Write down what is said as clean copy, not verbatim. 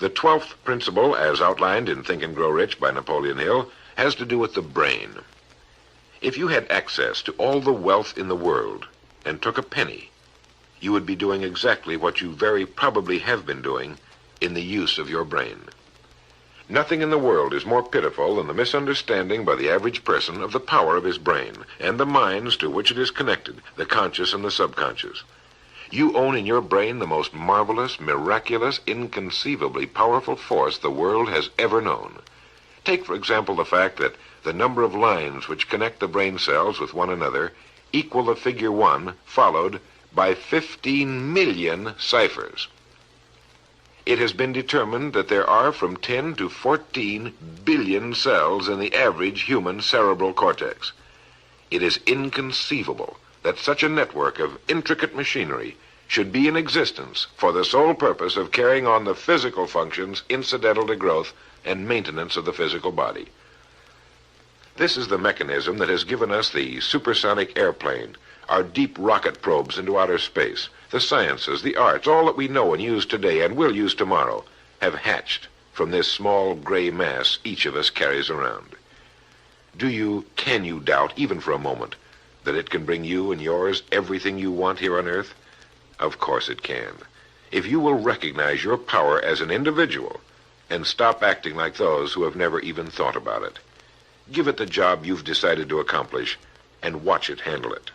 The 12th principle, as outlined in Think and Grow Rich by Napoleon Hill, has to do with the brain. If you had access to all the wealth in the world and took a penny, you would be doing exactly what you very probably have been doing in the use of your brain. Nothing in the world is more pitiful than the misunderstanding by the average person of the power of his brain and the minds to which it is connected, the conscious and the subconscious. You own in your brain the most marvelous, miraculous, inconceivably powerful force the world has ever known. Take, for example, the fact that the number of lines which connect the brain cells with one another equal the figure 1 followed by 15 million ciphers. It has been determined that there are from 10 to 14 billion cells in the average human cerebral cortex. It is inconceivable that such a network of intricate machinery should be in existence for the sole purpose of carrying on the physical functions incidental to growth and maintenance of the physical body. This is the mechanism that has given us the supersonic airplane, our deep rocket probes into outer space, the sciences, the arts, all that we know and use today and will use tomorrow, have hatched from this small gray mass each of us carries around. Can you doubt, even for a moment, that it can bring you and yours everything you want here on Earth? Of course it can. If you will recognize your power as an individual and stop acting like those who have never even thought about it. Give it the job you've decided to accomplish and watch it handle it.